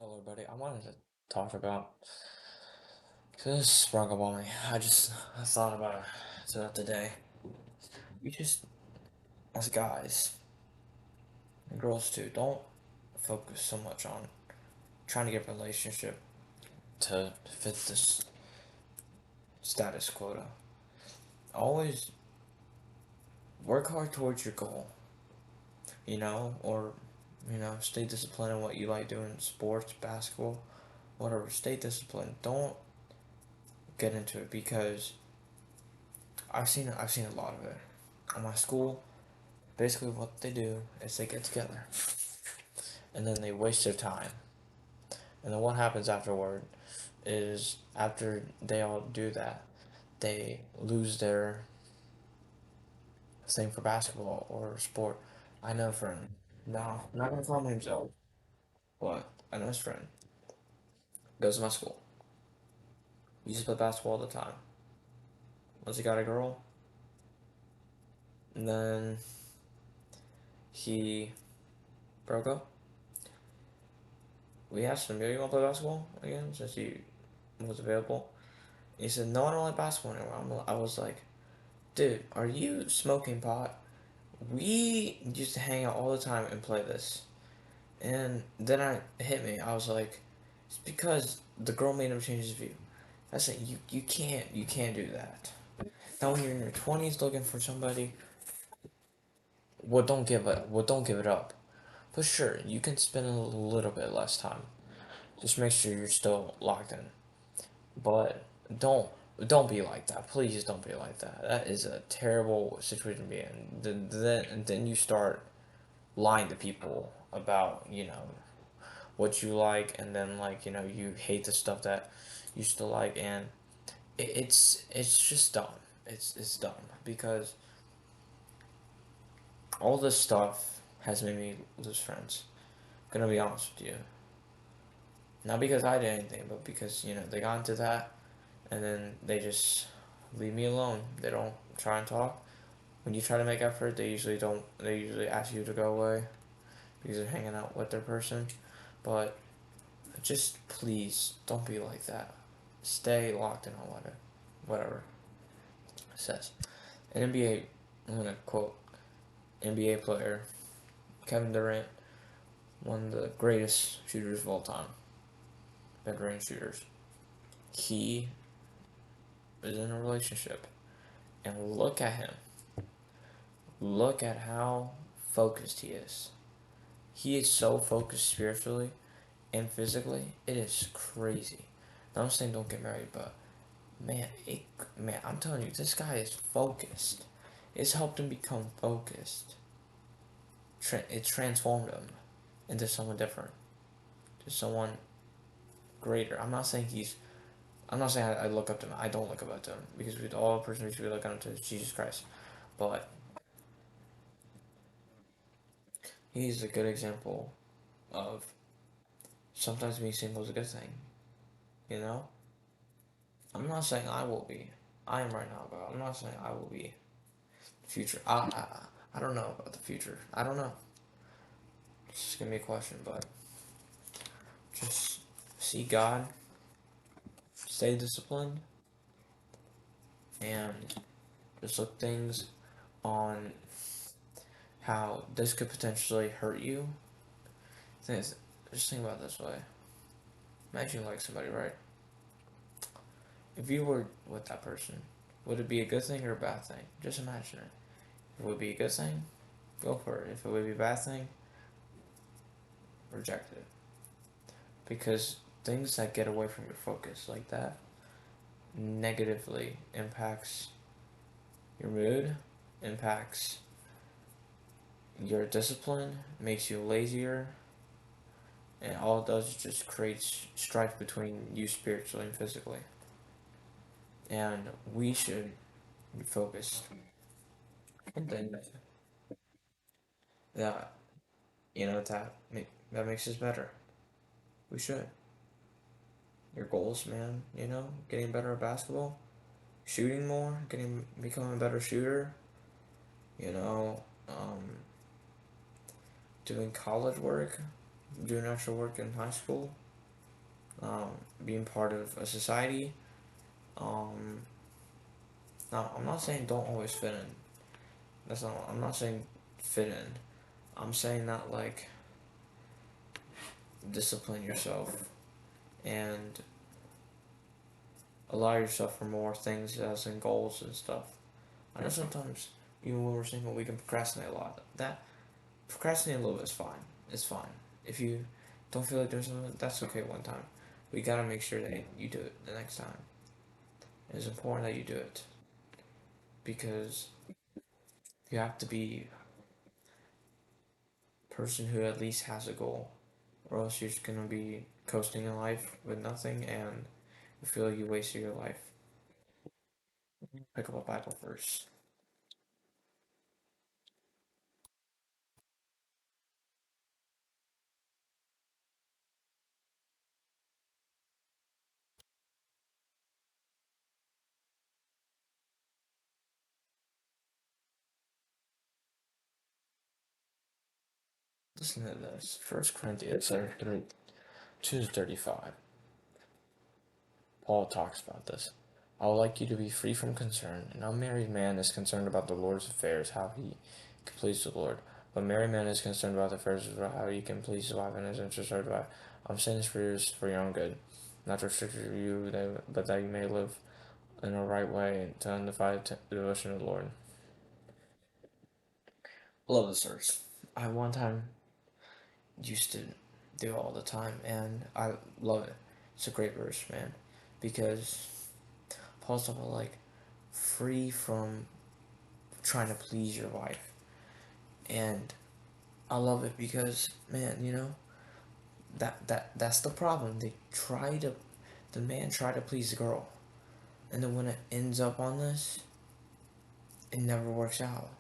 Hello, everybody. I wanted to talk about because this sprung up on me. I thought about it throughout the day. We just, as guys and girls too, don't focus so much on trying to get a relationship to fit this status quota. Always work hard towards your goal, or stay disciplined in what you like doing, sports, basketball, whatever. Stay disciplined. Don't get into it because I've seen a lot of it. At my school, basically what they do is they get together and then they waste their time. And then what happens afterward is after they all do that, they lose their thing for basketball or sport. I know a friend. No, I'm not gonna call names out, but I know his friend. Goes to my school. He used to play basketball all the time. Once he got a girl, and then he broke up. We asked him, "Yo, you wanna play basketball again?" Since he was available. And he said, "No, I don't like basketball anymore." I was like, "Dude, are you smoking pot? We used to hang out all the time and play this." And then it hit me. I was like, it's because the girl made him change his view. I said, you can't do that. Now when you're in your 20s looking for somebody, don't give it up. But sure, you can spend a little bit less time. Just make sure you're still locked in. But don't don't be like that. Please don't be like that. That is a terrible situation to be in. Then you start lying to people about what you like, and then you hate the stuff that you still like, and it's just dumb. It's dumb because all this stuff has made me lose friends. I'm gonna be honest with you. Not because I did anything, but because they got into that, and then they just leave me alone. They don't try and talk. When you try to make effort, they usually don't. They usually ask you to go away because they're hanging out with their person. But just please don't be like that. Stay locked in on whatever it says. An NBA, I'm gonna quote NBA player Kevin Durant, one of the greatest shooters of all time, mid-range shooters. He is in a relationship, and look at him. Look at how focused he is. He is so focused spiritually and physically. It is crazy. Now, I'm saying don't get married, but man, I'm telling you, this guy is focused. It's helped him become focused. It transformed him into someone different, to someone greater. I'm not saying I look up to him. I don't look up to him because we all person we should be looking up to is Jesus Christ. But he's a good example of sometimes being single is a good thing. You know, I'm not saying I will be. I am right now, but I'm not saying I will be. Future. I don't know about the future. I don't know. It's just gonna be a question, but just see God, stay disciplined, and just look things on how this could potentially hurt you. Things. Just think about it this way. Imagine you like somebody, right? If you were with that person, would it be a good thing or a bad thing? Just imagine it. If it would be a good thing, go for it. If it would be a bad thing, reject it. Because things that get away from your focus like that negatively impacts your mood, impacts your discipline, makes you lazier, and all it does is just creates strife between you spiritually and physically. And we should be focused. And then that that makes us better. We should. Your goals, man. Getting better at basketball, shooting more, becoming a better shooter. You know, doing college work, doing extra work in high school. being part of a society. Um, Now, I'm not saying don't always fit in. That's not. I'm not saying fit in. I'm saying that like discipline yourself and allow yourself for more things as in goals and stuff. I know sometimes even when we're single we can procrastinate a lot. That procrastinating a little bit is fine. It's fine. If you don't feel like doing something, that's okay one time. We gotta make sure that you do it the next time. It's important that you do it because you have to be a person who at least has a goal, or else you're just gonna be coasting in life with nothing and you feel like you wasted your life. Pick up a Bible verse. Listen to this. 1 Corinthians 2:35. Paul talks about this. I would like you to be free from concern. An unmarried man is concerned about the Lord's affairs, how he can please the Lord. But a married man is concerned about the affairs of how he can please his wife and his interests are divided. I'm saying this for your own good, not to restrict you, but that you may live in a right way and to undivided devotion to the Lord. Love this verse. I one time used to do it all the time, and I love it. It's a great verse, man, because Paul's talking about like free from trying to please your wife, and I love it because man, that's the problem. The man try to please the girl, and then when it ends up on this, it never works out.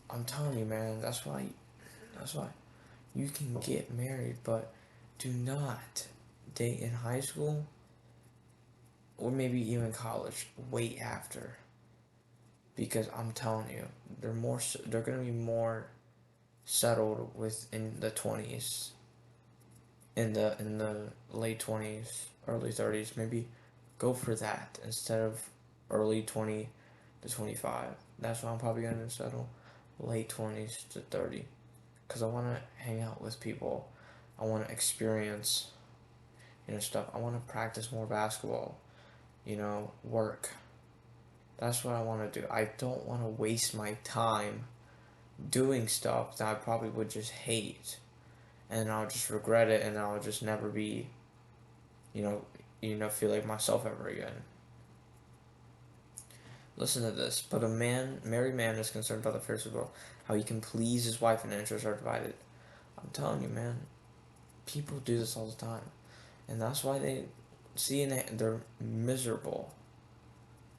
I'm telling you, man. That's why you can get married, but do not date in high school or maybe even college way after, because I'm telling you they're gonna be more settled within the 20s, in the late 20s, early 30s. Maybe go for that instead of early 20 to 25. That's why I'm probably gonna settle late 20s to 30, because I want to hang out with people. I want to experience stuff. I want to practice more basketball, work. That's what I want to do. I don't want to waste my time doing stuff that I probably would just hate, and I'll just regret it, and I'll just never be, you know, feel like myself ever again. Listen to this. But a married man, is concerned about the affairs of the world, how he can please his wife, and interests are divided. I'm telling you, man. People do this all the time, and that's why they're miserable,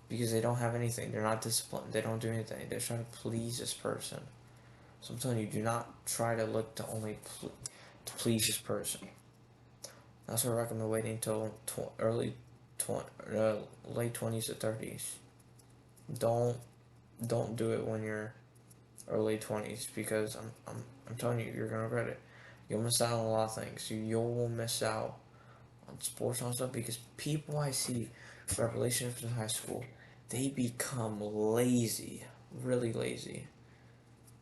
because they don't have anything. They're not disciplined. They don't do anything. They're trying to please this person. So I'm telling you, do not try to look to only to please this person. That's why I recommend waiting until late 20s to 30s. Don't don't do it when you're early 20s, because I'm telling you, you're gonna regret it. You'll miss out on a lot of things. You'll miss out on sports and stuff, because people I see who have relationships in high school, they become lazy, really lazy.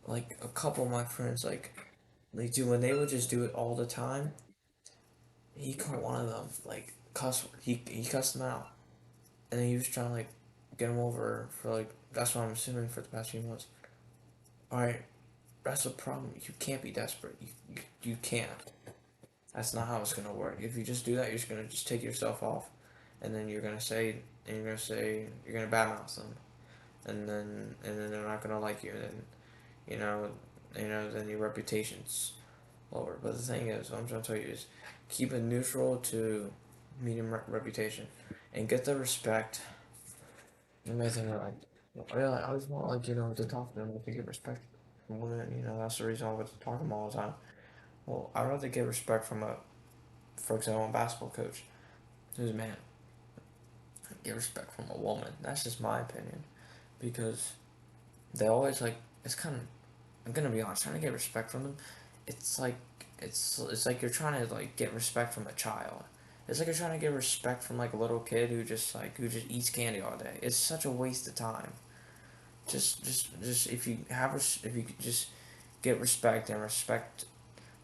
Like a couple of my friends, like they do when they would just do it all the time. He caught one of them like cuss. He cussed him out, and then he was trying to like get him over for like, that's what I'm assuming, for the past few months. All right, that's the problem. You can't be desperate. You can't. That's not how it's gonna work. If you just do that, you're just gonna just take yourself off, and then you're gonna badmouth them, and then they're not gonna like you, and then you know then your reputation's lower. But the thing is, what I'm trying to tell you is, keep it neutral to medium reputation, and get the respect. And my thing like, I just want like to talk to them, to get respect from women. That's the reason I was talking to them all the time. Well, I'd rather get respect from for example, a basketball coach who's a man. Get respect from a woman. That's just my opinion, because they always like, it's kind of. I'm gonna be honest. Trying to get respect from them, it's like it's like you're trying to like get respect from a child. It's like you're trying to get respect from like a little kid who just eats candy all day. It's such a waste of time. Just if you have if you could just get respect and respect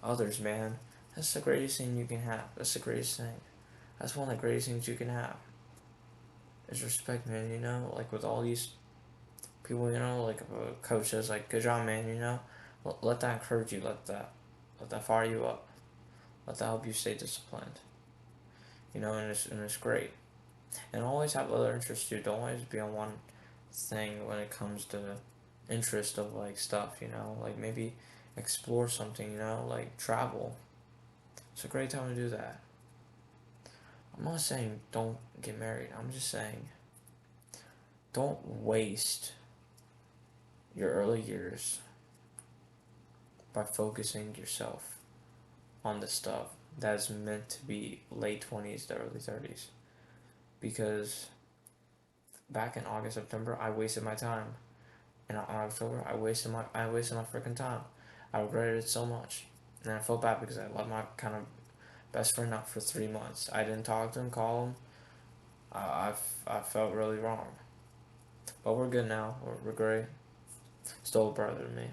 others, man. That's the greatest thing you can have. That's the greatest thing. That's one of the greatest things you can have. Is respect, man. You know, like with all these people, you know, like a coach says, like, "Good job, man." You know, let that encourage you. Let that fire you up. Let that help you stay disciplined. You know, and it's great. And always have other interests too. Don't always be on one thing when it comes to interest of like stuff. You know, like maybe explore something. You know, like travel. It's a great time to do that. I'm not saying don't get married. I'm just saying don't waste your early years by focusing yourself on the stuff that's meant to be late 20s to early 30s. Because back in August, September, I wasted my time. And in October, I wasted my freaking time. I regretted it so much. And I felt bad because I let my kind of best friend out for 3 months. I didn't talk to him, call him. I felt really wrong. But we're good now. We're great. Still a brother to me.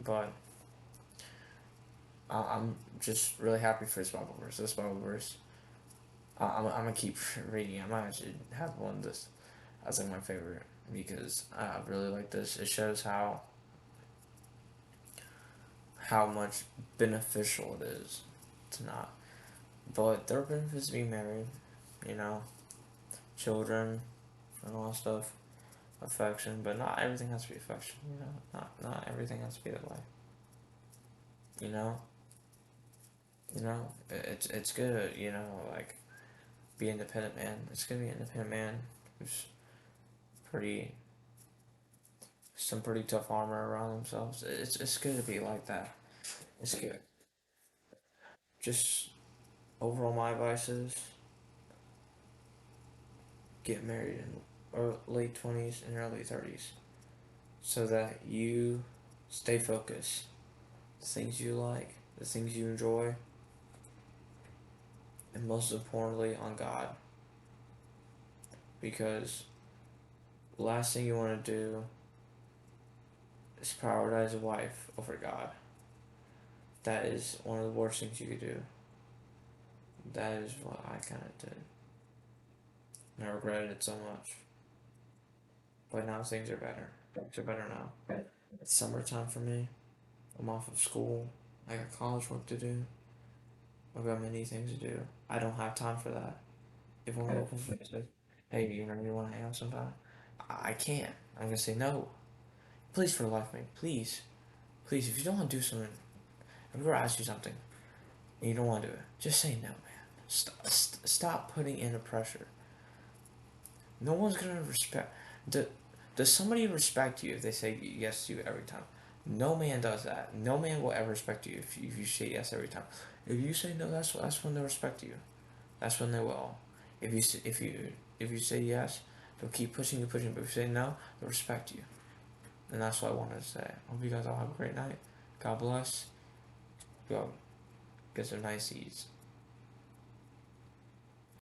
But I'm just really happy for this Bible verse. This Bible verse, I'm gonna keep reading. I might actually have one this as like my favorite because I really like this. It shows how much beneficial it is to not. But there are benefits to being married, you know, children, and all that stuff, affection. But not everything has to be affection. You know, not everything has to be that way. You know, it's good. You know, like be independent man. It's gonna be an independent man who's pretty some pretty tough armor around themselves. It's good to be like that. It's good. Just overall, my advice is get married in late 20s and early 30s so that you stay focused. The things you like, the things you enjoy, and most importantly on God. Because the last thing you want to do is prioritize a wife over God. That is one of the worst things you could do. That is what I kind of did. And I regretted it so much. But now things are better. Things are better now. It's summertime for me. I'm off of school. I got college work to do. I've got many things to do. I don't have time for that. If one opens and says, "Hey, you want to hang out sometime?" I can't. I'm gonna say no. Please, for the life of me, please, please. If you don't want to do something, if I ever ask you something and you don't want to do it, just say no, man. Stop putting in the pressure. No one's gonna respect. Do, does somebody respect you if they say yes to you every time? No man does that. No man will ever respect you if you say yes every time. If you say no, that's when they'll respect you. That's when they will. If you say yes, they'll keep pushing you, pushing. But if you say no, they'll respect you. And that's what I wanted to say. Hope you guys all have a great night. God bless. Go get some nice eats.